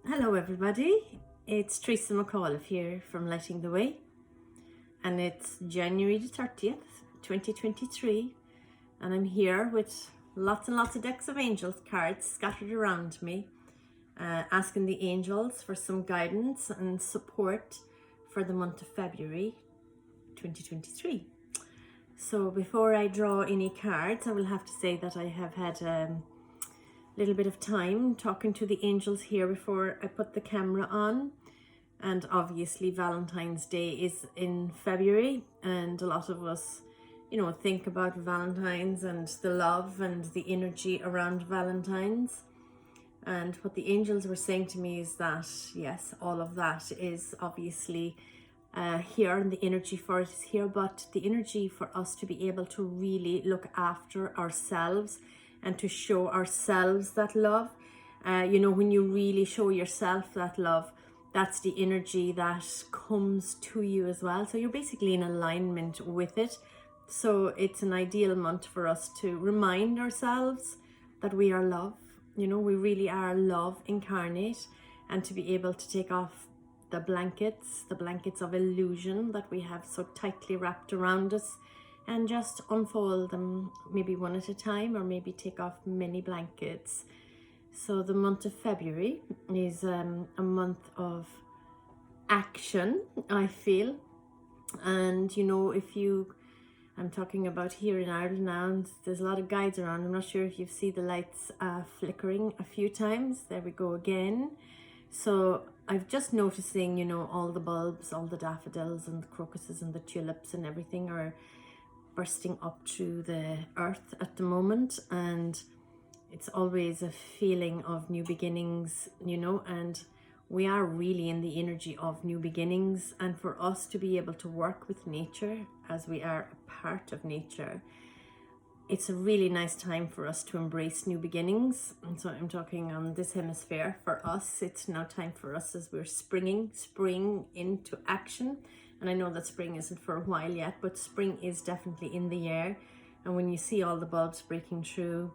Hello everybody, it's Therese Mc Auliffe here from Lighting the Way, and it's January the 30th, 2023, and I'm here with lots and lots of decks of angels cards scattered around me, asking the angels for some guidance and support for the month of February 2023. So before I draw any cards, I will have to say that I have had little bit of time talking to the angels here before I put the camera on. And obviously Valentine's Day is in February, and a lot of us, think about Valentine's and the love and the energy around Valentine's. And what the angels were saying to me is that, yes, all of that is obviously here, and the energy for it is here, but the energy for us to be able to really look after ourselves and to show ourselves that love. When you really show yourself that love, that's the energy that comes to you as well. So you're basically in alignment with it. So it's an ideal month for us to remind ourselves that we are love. We really are love incarnate, and to be able to take off the blankets of illusion that we have so tightly wrapped around us, and just unfold them maybe one at a time, or maybe take off many blankets. So the month of February is a month of action, I feel. And I'm talking about here in Ireland now, and there's a lot of guides around. I'm not sure if you see the lights flickering a few times. There we go again. So I've just noticing, all the bulbs, all the daffodils and the crocuses and the tulips and everything are bursting up through the earth at the moment, and it's always a feeling of new beginnings, and we are really in the energy of new beginnings. And for us to be able to work with nature as we are a part of nature, it's a really nice time for us to embrace new beginnings. And so I'm talking on this hemisphere. For us, it's now time for us as we're spring into action. And I know that spring isn't for a while yet, but spring is definitely in the air. And when you see all the bulbs breaking through,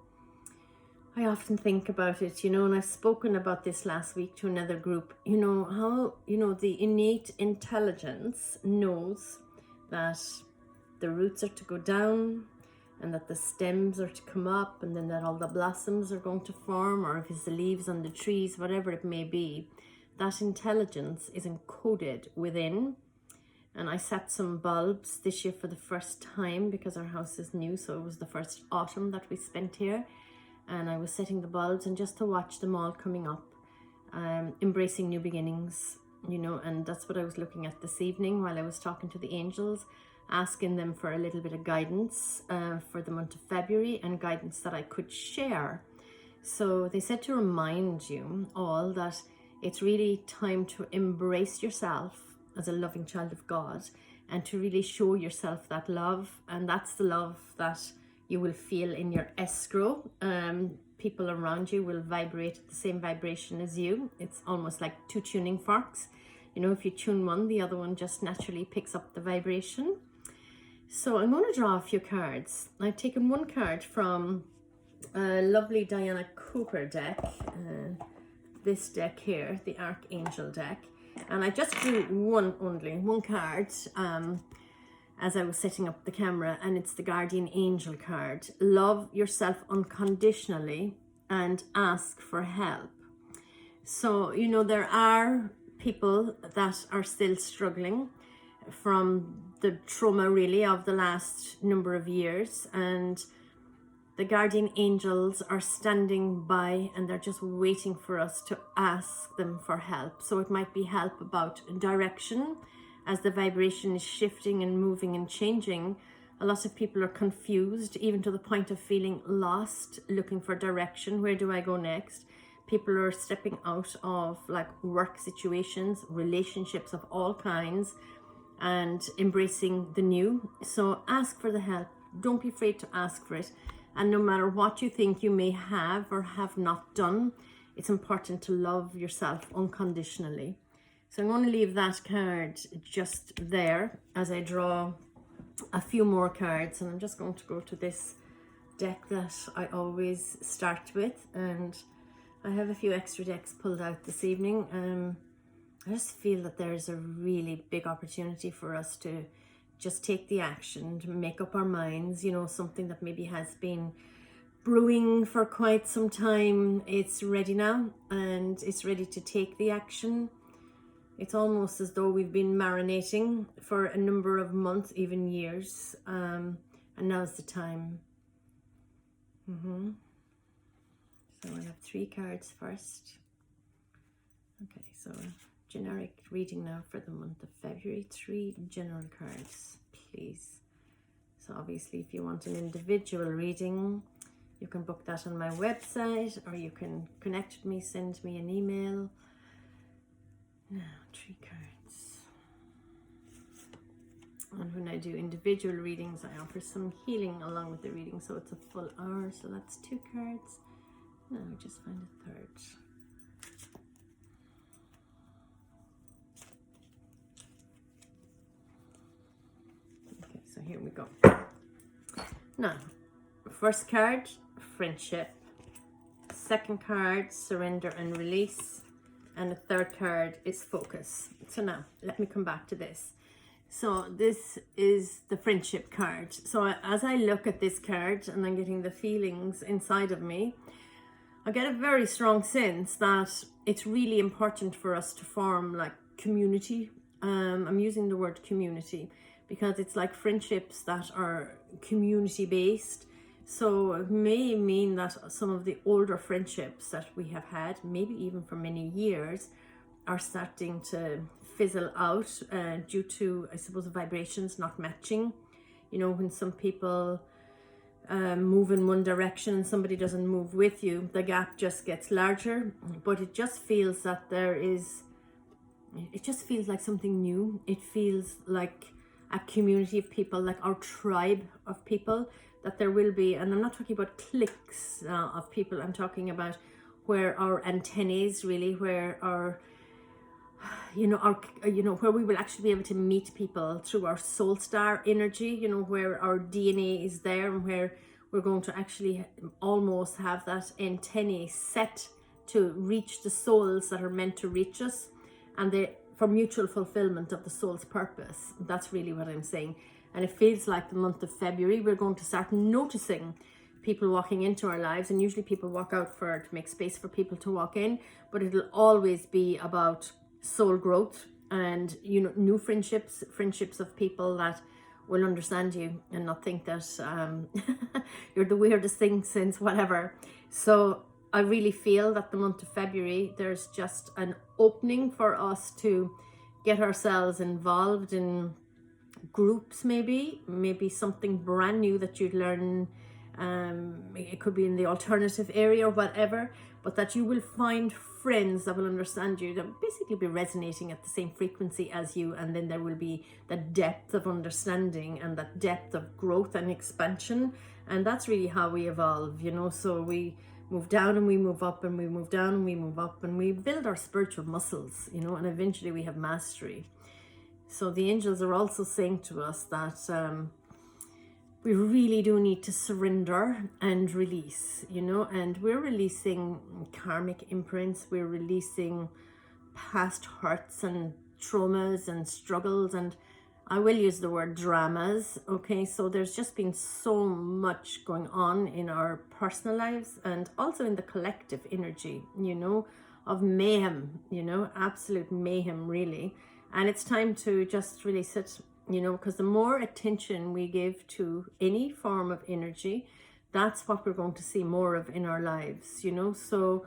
I often think about it, and I've spoken about this last week to another group, how, the innate intelligence knows that the roots are to go down, and that the stems are to come up, and then that all the blossoms are going to form, or if it's the leaves on the trees, whatever it may be, that intelligence is encoded within. And I set some bulbs this year for the first time because our house is new, so it was the first autumn that we spent here. And I was setting the bulbs, and just to watch them all coming up, embracing new beginnings, and that's what I was looking at this evening while I was talking to the angels, asking them for a little bit of guidance for the month of February, and guidance that I could share. So they said to remind you all that it's really time to embrace yourself as a loving child of God, and to really show yourself that love. And that's the love that you will feel in your escrow. People around you will vibrate at the same vibration as you. It's almost like two tuning forks. If you tune one, the other one just naturally picks up the vibration. So I'm going to draw a few cards. I've taken one card from a lovely Diana Cooper deck, this deck here, the Archangel deck. And I just drew one card as I was setting up the camera, and it's the Guardian Angel card. Love yourself unconditionally and ask for help. So, there are people that are still struggling from the trauma really of the last number of years, and the guardian angels are standing by, and they're just waiting for us to ask them for help. So it might be help about direction, as the vibration is shifting and moving and changing. A lot of people are confused, even to the point of feeling lost, looking for direction. Where do I go next? People are stepping out of work situations, relationships of all kinds, and embracing the new. So ask for the help. Don't be afraid to ask for it. And no matter what you think you may have or have not done, it's important to love yourself unconditionally. So I'm going to leave that card just there as I draw a few more cards. And I'm just going to go to this deck that I always start with. And I have a few extra decks pulled out this evening. I just feel that there's a really big opportunity for us to just take the action, to make up our minds, you know, something that maybe has been brewing for quite some time. It's ready now and it's ready to take the action. It's almost as though we've been marinating for a number of months, even years, and now's the time. So I'll have 3 cards first. Okay, so generic reading now for the month of February. 3 general cards, please. So obviously if you want an individual reading, you can book that on my website, or you can connect with me, send me an email. Now, 3 cards. And when I do individual readings, I offer some healing along with the reading, so it's a full hour. So that's 2 cards. Now just find a 3rd. Okay, so here we go. Now, first card, friendship. Second card, surrender and release. And the 3rd card is focus. So now, let me come back to this. So this is the friendship card. So as I look at this card and I'm getting the feelings inside of me, I get a very strong sense that it's really important for us to form like community. I'm using the word community because it's like friendships that are community based. So it may mean that some of the older friendships that we have had, maybe even for many years, are starting to fizzle out due to, I suppose, vibrations not matching. You know, when some people move in one direction and somebody doesn't move with you, the gap just gets larger. But it just feels that it just feels like something new. It feels like a community of people, like our tribe of people, that there will be. And I'm not talking about cliques of people. I'm talking about where our antennae, really, where our, where we will actually be able to meet people through our soul star energy, you know, where our DNA is there and where we're going to actually almost have that antennae set to reach the souls that are meant to reach us, and for mutual fulfillment of the soul's purpose. That's really what I'm saying. And it feels like the month of February, we're going to start noticing people walking into our lives, and usually people walk out to make space for people to walk in, but it'll always be about soul growth and, you know, new friendships of people that will understand you and not think that you're the weirdest thing since whatever. So I really feel that the month of February, there's just an opening for us to get ourselves involved in groups, maybe something brand new that you'd learn. It could be in the alternative area or whatever, but that you will find friends that will understand you, that will basically be resonating at the same frequency as you, and then there will be the depth of understanding and that depth of growth and expansion. And that's really how we evolve, you know. So we move down and we move up, and we move down and we move up, and we build our spiritual muscles, you know, and eventually we have mastery. So the angels are also saying to us that we really do need to surrender and release, you know, and we're releasing karmic imprints, we're releasing past hurts and traumas and struggles, and I will use the word dramas, okay? So there's just been so much going on in our personal lives and also in the collective energy, you know, of mayhem, you know, absolute mayhem, really. And it's time to just really sit, you know, because the more attention we give to any form of energy, that's what we're going to see more of in our lives, you know. So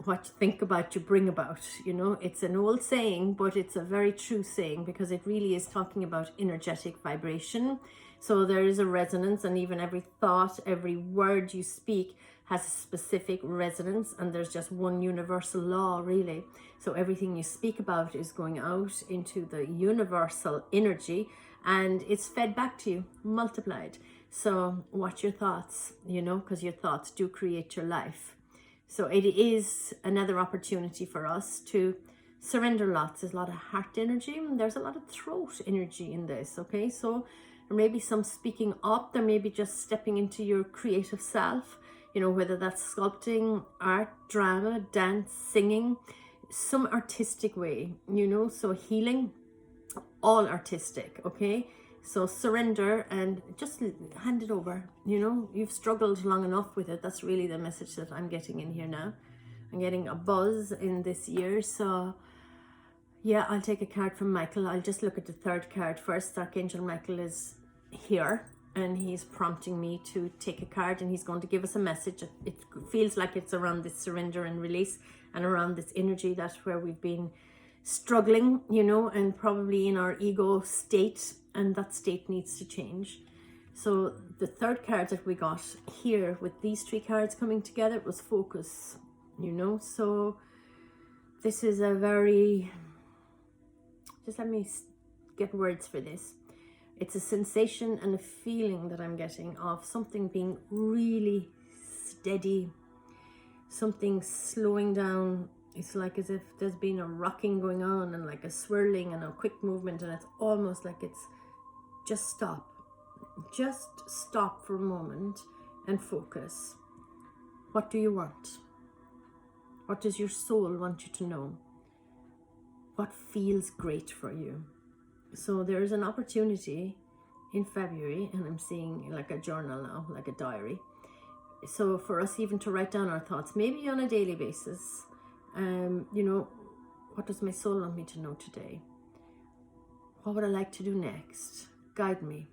what you think about, you bring about, you know. It's an old saying, but it's a very true saying, because it really is talking about energetic vibration. So there is a resonance, and even every thought, every word you speak has a specific resonance, and there's just one universal law, really. So everything you speak about is going out into the universal energy, and it's fed back to you, multiplied. So watch your thoughts, you know, because your thoughts do create your life. So it is another opportunity for us to surrender lots. There's a lot of heart energy, and there's a lot of throat energy in this, okay? So there may be some speaking up, there may be just stepping into your creative self, you know, whether that's sculpting, art, drama, dance, singing, some artistic way, you know, so healing, all artistic, okay? So surrender and just hand it over, you know, you've struggled long enough with it. That's really the message that I'm getting in here now. I'm getting a buzz in this year, so yeah, I'll take a card from Michael. I'll just look at the third card first. Archangel Michael is here and he's prompting me to take a card, and he's going to give us a message. It feels like it's around this surrender and release and around this energy. That's where we've been struggling, you know, and probably in our ego state, and that state needs to change. So the third card that we got here with these three cards coming together was focus, you know. So this is a very, just let me get words for this. It's a sensation and a feeling that I'm getting of something being really steady, something slowing down. It's like as if there's been a rocking going on and like a swirling and a quick movement, and it's almost like it's just stop for a moment and focus. What do you want? What does your soul want you to know? What feels great for you? So there's an opportunity in February, and I'm seeing like a journal now, like a diary. So for us even to write down our thoughts, maybe on a daily basis, you know, what does my soul want me to know today? What would I like to do next? Guide me.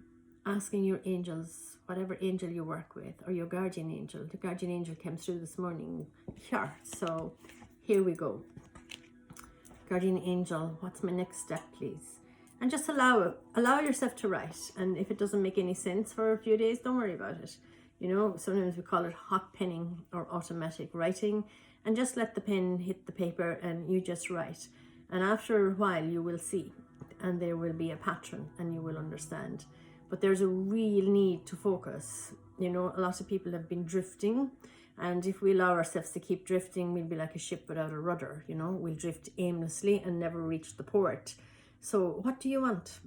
Asking your angels, whatever angel you work with, or your guardian angel. The guardian angel came through this morning here. So here we go. Guardian angel, what's my next step, please? And just allow yourself to write. And if it doesn't make any sense for a few days, don't worry about it. You know, sometimes we call it hot penning or automatic writing. And just let the pen hit the paper and you just write. And after a while, you will see. And there will be a pattern and you will understand. But there's a real need to focus. You know, a lot of people have been drifting. And if we allow ourselves to keep drifting, we'll be like a ship without a rudder, you know. We'll drift aimlessly and never reach the port. So what do you want?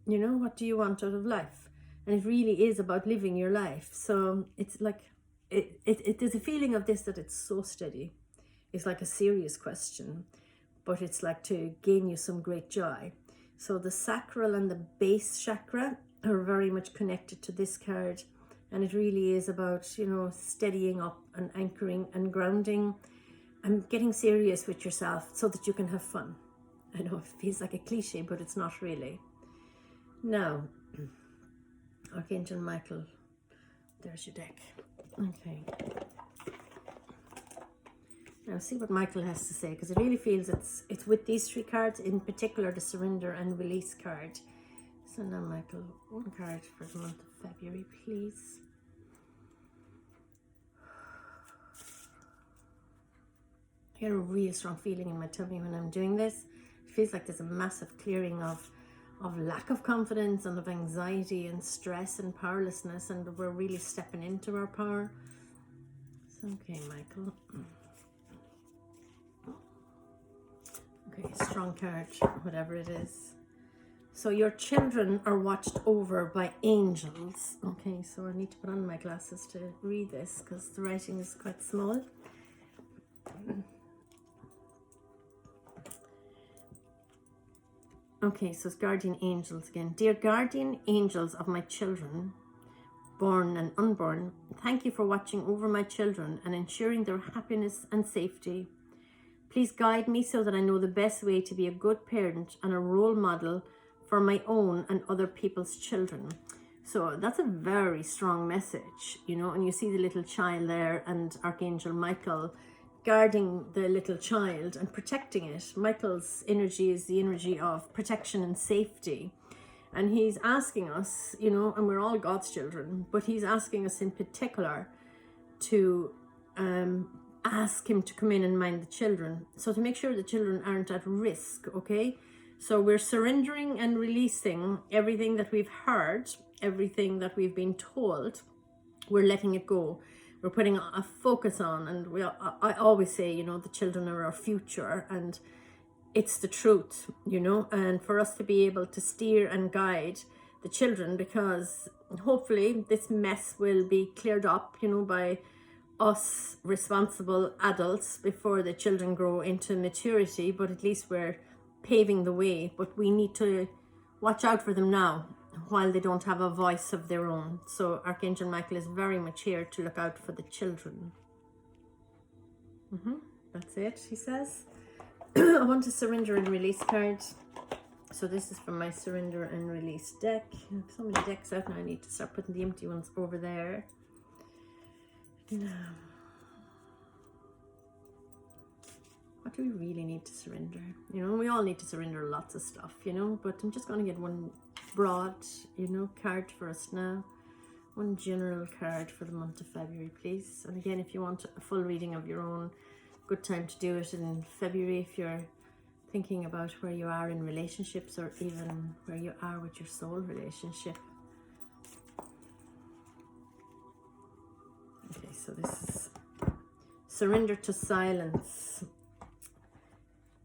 You know, what do you want out of life? And it really is about living your life. So it's like, there's a feeling of this that it's so steady. It's like a serious question, but it's like to gain you some great joy. So the sacral and the base chakra are very much connected to this card. And it really is about, you know, steadying up and anchoring and grounding and getting serious with yourself so that you can have fun. I know it feels like a cliche, but it's not really. Now, Archangel Michael, there's your deck. Okay. Now see what Michael has to say, because it really feels it's with these three cards, in particular the surrender and release card. So now Michael, one card for the month of February, please. I get a really strong feeling in my tummy when I'm doing this. It feels like there's a massive clearing of lack of confidence and of anxiety and stress and powerlessness, and we're really stepping into our power. So, okay, Michael. Okay, strong card, whatever it is. So your children are watched over by angels. Okay, so I need to put on my glasses to read this because the writing is quite small. Okay, so it's guardian angels again. Dear guardian angels of my children, born and unborn, thank you for watching over my children and ensuring their happiness and safety. Please guide me so that I know the best way to be a good parent and a role model for my own and other people's children. So that's a very strong message, you know, and you see the little child there and Archangel Michael guarding the little child and protecting it. Michael's energy is the energy of protection and safety. And he's asking us, you know, and we're all God's children, but he's asking us in particular to ask him to come in and mind the children. So to make sure the children aren't at risk, okay? So we're surrendering and releasing everything that we've heard, everything that we've been told. We're letting it go. We're putting a focus on, and I always say, you know, the children are our future, and it's the truth, you know, and for us to be able to steer and guide the children, because hopefully this mess will be cleared up, you know, by us responsible adults before the children grow into maturity, but at least we're paving the way. But we need to watch out for them now while they don't have a voice of their own. So Archangel Michael is very much here to look out for the children. That's it, he says. I want a surrender and release card. So this is from my surrender and release deck. I have so many decks out now, I need to start putting the empty ones over there. Now, what do we really need to surrender? You know, we all need to surrender lots of stuff, you know, but I'm just going to get one broad, you know, card for us now. One general card for the month of February, please. And again, if you want a full reading of your own, good time to do it in February if you're thinking about where you are in relationships, or even where you are with your soul relationship. Okay, so this is surrender to silence.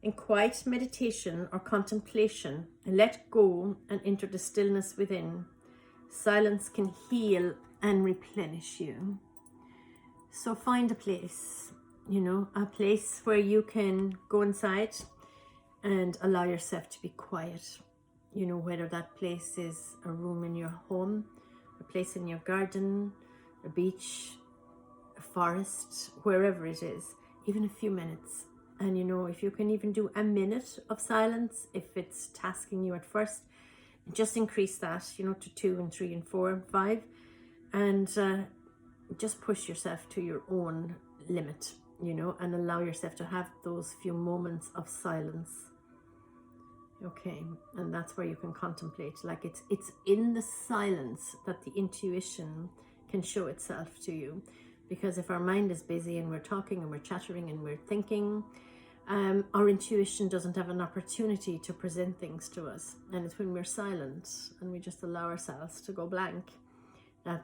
In quiet meditation or contemplation, let go and enter the stillness within. Silence can heal and replenish you. So find a place, you know, a place where you can go inside and allow yourself to be quiet. You know, whether that place is a room in your home, a place in your garden, a beach, a forest, wherever it is, even a few minutes. And you know, if you can even do a minute of silence, if it's tasking you at first, just increase that, you know, to 2 and 3 and 4 and 5, and just push yourself to your own limit, you know, and allow yourself to have those few moments of silence. Okay, and that's where you can contemplate. Like it's in the silence that the intuition can show itself to you. Because if our mind is busy and we're talking and we're chattering and we're thinking, our intuition doesn't have an opportunity to present things to us. And it's when we're silent and we just allow ourselves to go blank,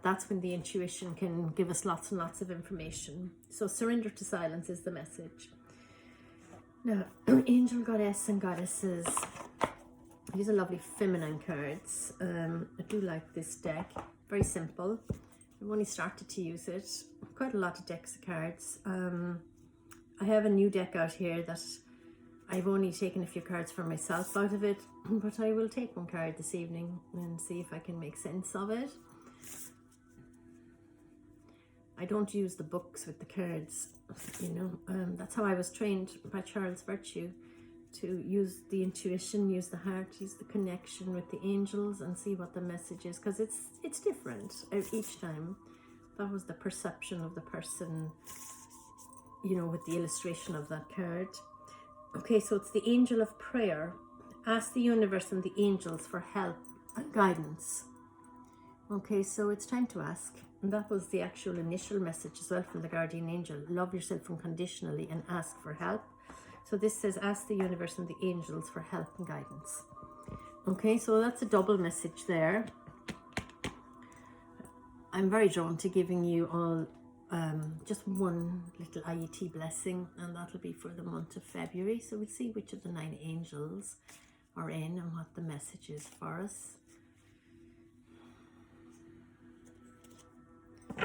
that's when the intuition can give us lots and lots of information. So surrender to silence is the message. Now, angel, goddess and goddesses. These are lovely feminine cards. I do like this deck. Very simple. I've only started to use it. Quite a lot of decks of cards. I have a new deck out here that I've only taken a few cards for myself out of it, but I will take one card this evening and see if I can make sense of it. I don't use the books with the cards, you know. That's how I was trained by Charles Virtue, to use the intuition, use the heart, use the connection with the angels and see what the message is, because it's different each time. That was the perception of the person, you know, with the illustration of that card. Okay, so it's the angel of prayer. Ask the universe and the angels for help and guidance. Okay, so it's time to ask. And that was the actual initial message as well from the guardian angel. Love yourself unconditionally and ask for help. So this says, ask the universe and the angels for help and guidance. Okay, so that's a double message there. I'm very drawn to giving you all just one little IET blessing, and that'll be for the month of February. So we'll see which of the 9 angels are in and what the message is for us.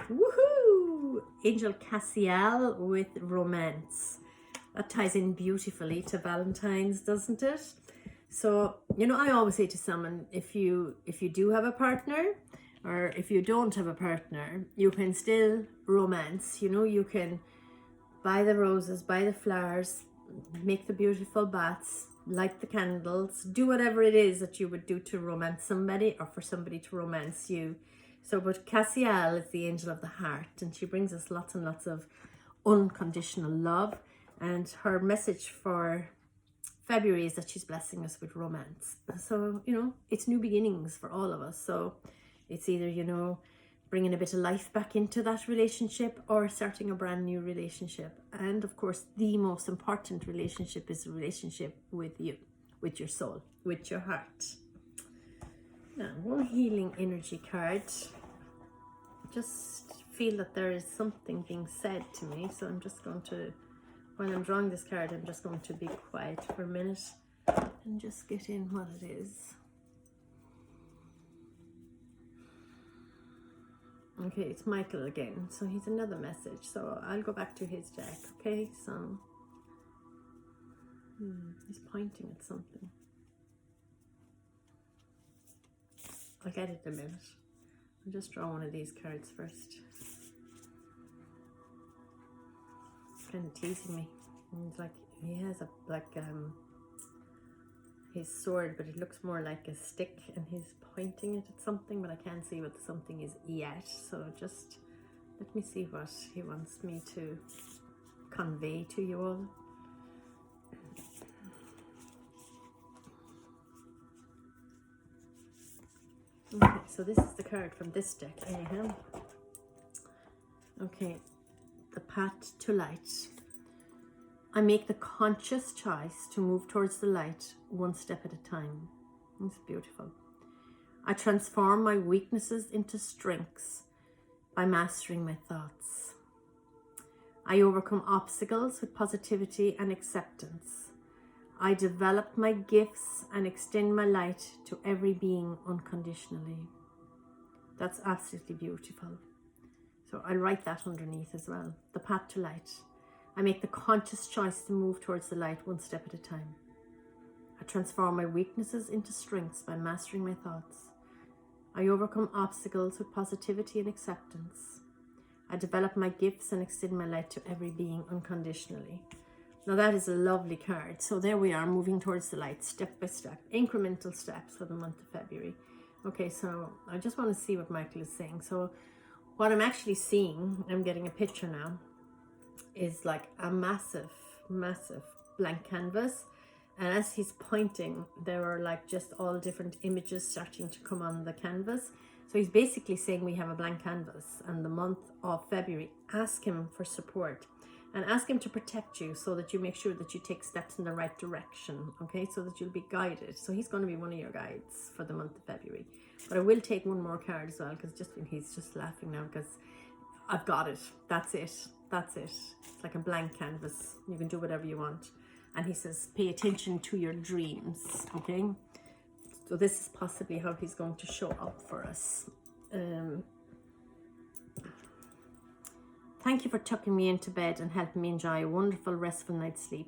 Woohoo! Angel Cassiel with romance. That ties in beautifully to Valentine's, doesn't it? So, you know, I always say to someone, if you do have a partner, or if you don't have a partner, you can still romance. You know, you can buy the roses, buy the flowers, make the beautiful baths, light the candles, do whatever it is that you would do to romance somebody, or for somebody to romance you. So, but Cassiel is the angel of the heart, and she brings us lots and lots of unconditional love. And her message for February is that she's blessing us with romance. So, you know, it's new beginnings for all of us. So it's either, you know, bringing a bit of life back into that relationship or starting a brand new relationship. And of course, the most important relationship is a relationship with you, with your soul, with your heart. Now, one healing energy card. Just feel that there is something being said to me. So I'm just going to, while I'm drawing this card, I'm just going to be quiet for a minute and just get in what it is. Okay, it's Michael again. So he's another message. So I'll go back to his deck. Okay, so he's pointing at something. I'll get it in a minute. I'll just draw one of these cards first. It's kind of teasing me. And it's like he has a his sword, but it looks more like a stick, and he's pointing it at something, but I can't see what the something is yet. So just let me see what he wants me to convey to you all. Okay, so this is the card from this deck anyhow. Okay, the path to light. I make the conscious choice to move towards the light one step at a time. It's beautiful. I transform my weaknesses into strengths by mastering my thoughts. I overcome obstacles with positivity and acceptance. I develop my gifts and extend my light to every being unconditionally. That's absolutely beautiful. So I'll write that underneath as well. The path to light. I make the conscious choice to move towards the light one step at a time. I transform my weaknesses into strengths by mastering my thoughts. I overcome obstacles with positivity and acceptance. I develop my gifts and extend my light to every being unconditionally. Now that is a lovely card. So there we are, moving towards the light, step by step, incremental steps for the month of February. Okay, so I just want to see what Michael is saying. So what I'm actually seeing, I'm getting a picture now, is like a massive blank canvas, and as he's pointing, there are like just all different images starting to come on the canvas. So he's basically saying we have a blank canvas, and the month of February, ask him for support and ask him to protect you so that you make sure that you take steps in the right direction, okay, so that you'll be guided. So he's going to be one of your guides for the month of February. But I will take one more card as well, because he's just laughing now because I've got it. That's it. That's it. It's like a blank canvas. You can do whatever you want. And he says, pay attention to your dreams. Okay. So this is possibly how he's going to show up for us. Thank you for tucking me into bed and helping me enjoy a wonderful, restful night's sleep.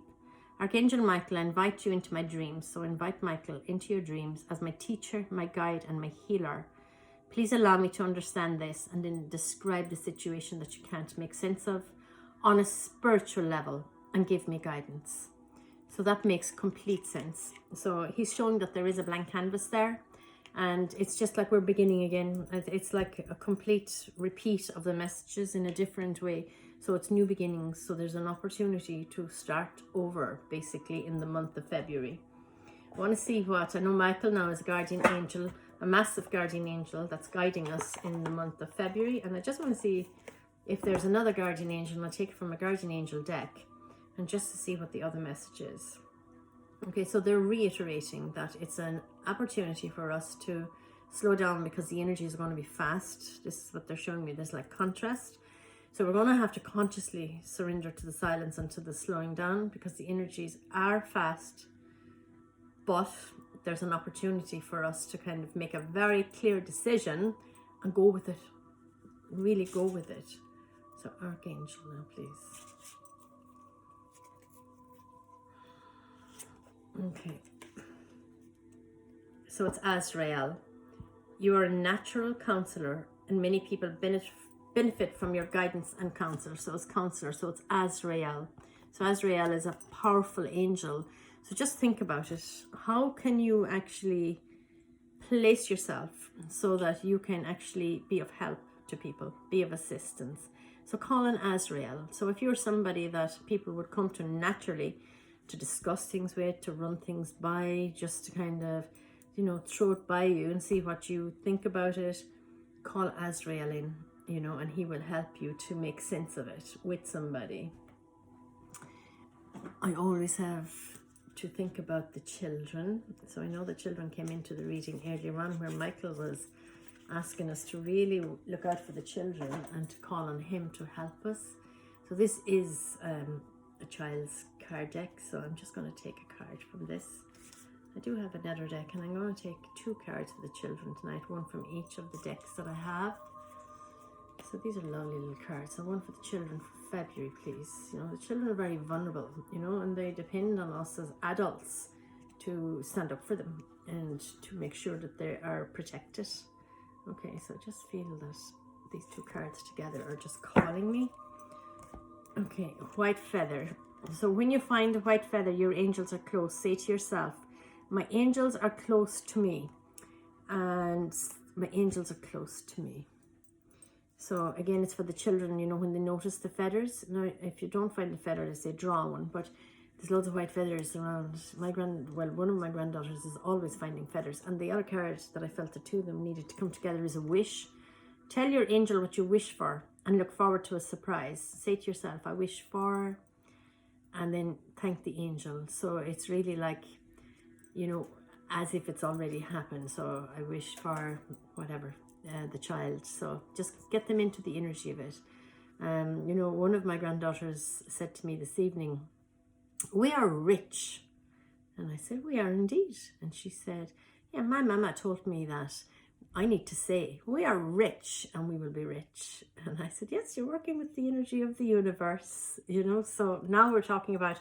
Archangel Michael, I invite you into my dreams. So invite Michael into your dreams as my teacher, my guide, and my healer. Please allow me to understand this and then describe the situation that you can't make sense of on a spiritual level and give me guidance. So that makes complete sense. So he's showing that there is a blank canvas there, and it's just like we're beginning again. It's like a complete repeat of the messages in a different way. So it's new beginnings. So there's an opportunity to start over basically in the month of February. I want to see what, I know Michael now is a guardian angel, a massive guardian angel that's guiding us in the month of February. And I just want to see if there's another guardian angel. I'll take it from a guardian angel deck and just to see what the other message is. Okay, so they're reiterating that it's an opportunity for us to slow down because the energy is going to be fast. This is what they're showing me. There's like contrast. So we're going to have to consciously surrender to the silence and to the slowing down because the energies are fast. But there's an opportunity for us to kind of make a very clear decision and go with it. Really go with it. So Archangel now, please. Okay. So it's Azrael. You are a natural counselor and many people benefit from your guidance and counsel. So it's counselor. So it's Azrael. So Azrael is a powerful angel. So just think about it. How can you actually place yourself so that you can actually be of help to people, be of assistance? So call on Azrael. So if you're somebody that people would come to naturally to discuss things with, to run things by, just to kind of, you know, throw it by you and see what you think about it, call Azrael in, you know, and he will help you to make sense of it with somebody. I always have to think about the children. So I know the children came into the reading earlier on where Michael was asking us to really look out for the children and to call on him to help us. So this is a child's card deck, so I'm just going to take a card from this. I do have another deck, and I'm going to take 2 cards for the children tonight, one from each of the decks that I have. So these are lovely little cards. So one for the children for February, please. You know, the children are very vulnerable, you know, and they depend on us as adults to stand up for them and to make sure that they are protected. Okay, so I just feel that these two cards together are just calling me. Okay, white feather. So when you find a white feather, your angels are close. Say to yourself, my angels are close to me, and my angels are close to me. So again, it's for the children, you know, when they notice the feathers. Now, if you don't find the feather, they say draw one, but there's loads of white feathers around. One of my granddaughters is always finding feathers. And the other card that I felt the two of them needed to come together is a wish. Tell your angel what you wish for and look forward to a surprise. Say to yourself, I wish for, and then thank the angel. So it's really like, you know, as if it's already happened. So I wish for whatever, the child. So just get them into the energy of it. You know, one of my granddaughters said to me this evening, we are rich. And I said, we are indeed. And she said, yeah, my mama told me that I need to say, we are rich and we will be rich. And I said, yes, you're working with the energy of the universe, you know. So now we're talking about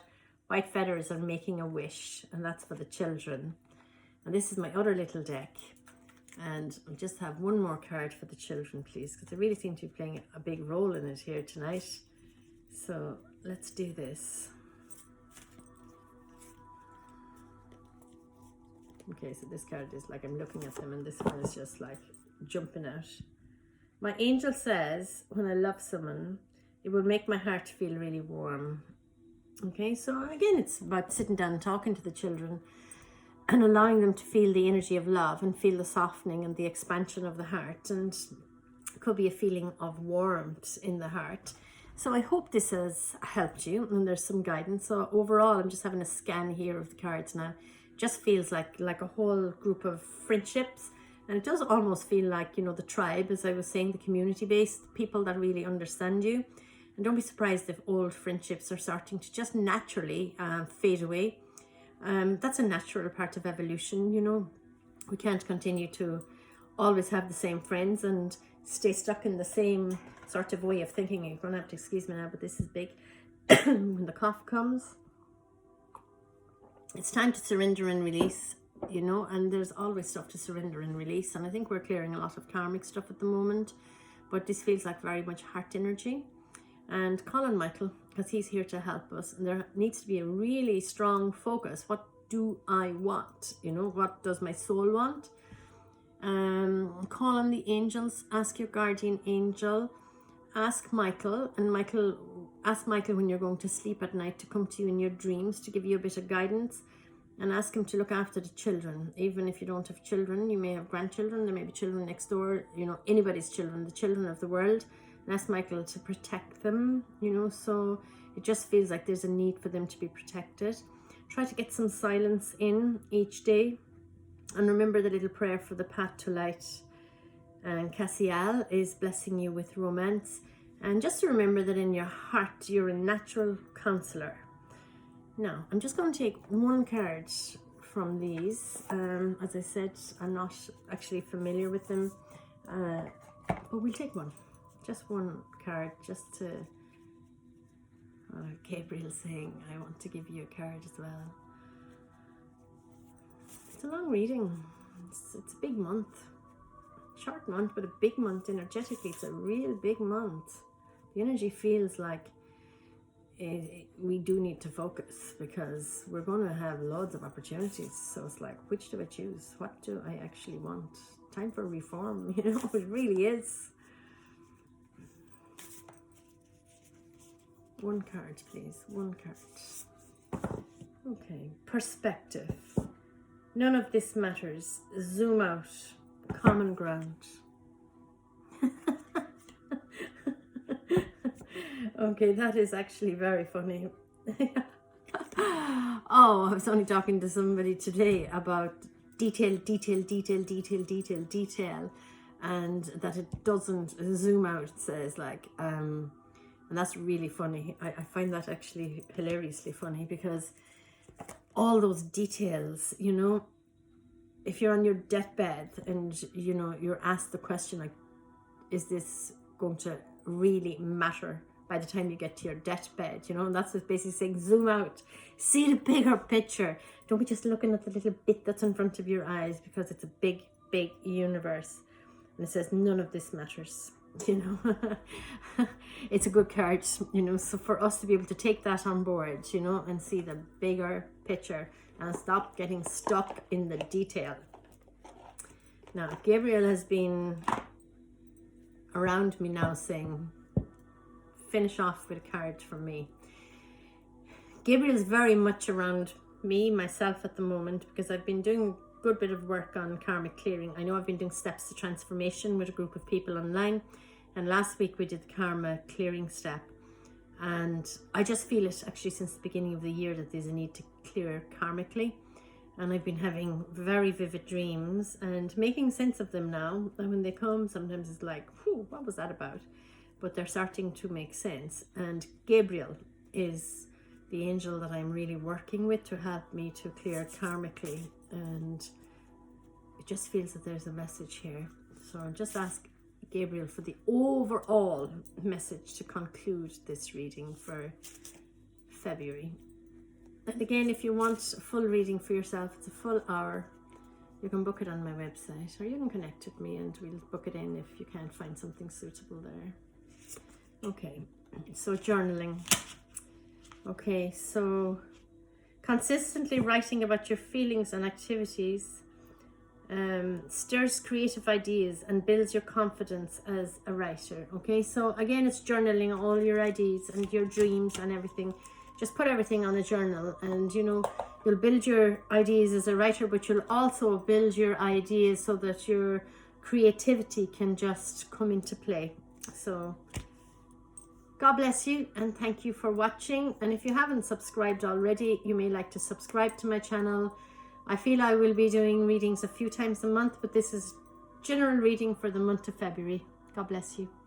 white feathers and making a wish, and that's for the children. And this is my other little deck. And I'll just have one more card for the children, please, because they really seem to be playing a big role in it here tonight. So let's do this. Okay, so this card is like I'm looking at them, and this one is just like jumping out. My angel says, when I love someone, it will make my heart feel really warm. Okay, so again, it's about sitting down and talking to the children and allowing them to feel the energy of love and feel the softening and the expansion of the heart. And it could be a feeling of warmth in the heart. So I hope this has helped you and there's some guidance. So overall, I'm just having a scan here of the cards now. Just feels like a whole group of friendships, and it does almost feel like, you know, the tribe, as I was saying, the community-based people that really understand you. And don't be surprised if old friendships are starting to just naturally fade away. That's a natural part of evolution, you know. We can't continue to always have the same friends and stay stuck in the same sort of way of thinking. You're going to have to excuse me now, but this is big. When the cough comes, it's time to surrender and release, you know, and there's always stuff to surrender and release. And I think we're clearing a lot of karmic stuff at the moment, but this feels like very much heart energy. And call on Michael, because he's here to help us. And there needs to be a really strong focus. What do I want? You know, what does my soul want? Call on the angels, ask your guardian angel, ask Michael, and ask Michael when you're going to sleep at night to come to you in your dreams to give you a bit of guidance, and ask him to look after the children. Even if you don't have children, you may have grandchildren, there may be children next door, you know, anybody's children, the children of the world, and ask Michael to protect them, you know. So it just feels like there's a need for them to be protected. Try to get some silence in each day, and remember the little prayer for the path to light. And Cassial is blessing you with romance. And just to remember that in your heart, you're a natural counselor. Now, I'm just going to take one card from these. As I said, I'm not actually familiar with them. But we'll take one. Just one card, just to... Gabriel saying, I want to give you a card as well. It's a long reading. It's a big month. Short month, but a big month energetically. It's a real big month. The energy feels like we do need to focus, because we're going to have loads of opportunities. So it's like, which do I choose? What do I actually want? Time for reform, you know, it really is. One card, please. One card. Okay. Perspective. None of this matters. Zoom out. Common ground. Okay, that is actually very funny. Oh, I was only talking to somebody today about detail, and that it doesn't zoom out, it says, like, and that's really funny. I find that actually hilariously funny, because all those details, you know, if you're on your deathbed and, you know, you're asked the question, like, is this going to really matter by the time you get to your deathbed, you know. And that's what basically saying, zoom out, see the bigger picture. Don't be just looking at the little bit that's in front of your eyes, because it's a big, big universe. And it says none of this matters, you know. It's a good card, you know. So for us to be able to take that on board, you know, and see the bigger picture and stop getting stuck in the detail. Now, Gabriel has been around me now saying, finish off with a card from me. Gabriel's very much around me, myself at the moment, because I've been doing a good bit of work on karmic clearing. I know I've been doing steps to transformation with a group of people online, and last week we did the karma clearing step, and I just feel it actually since the beginning of the year that there's a need to clear karmically. And I've been having very vivid dreams and making sense of them now. And when they come, sometimes it's like, whew, what was that about? But they're starting to make sense. And Gabriel is the angel that I'm really working with to help me to clear karmically. And it just feels that there's a message here. So I'll just ask Gabriel for the overall message to conclude this reading for February. And again, if you want a full reading for yourself, it's a full hour. You can book it on my website, or you can connect with me and we'll book it in if you can't find something suitable there. Okay, so journaling. Okay, so consistently writing about your feelings and activities stirs creative ideas and builds your confidence as a writer. Okay, so again, it's journaling all your ideas and your dreams and everything. Just put everything on a journal, and you know, you'll build your ideas as a writer, but you'll also build your ideas so that your creativity can just come into play. So God bless you, and thank you for watching. And if you haven't subscribed already, you may like to subscribe to my channel. I feel I will be doing readings a few times a month, but this is general reading for the month of February. God bless you.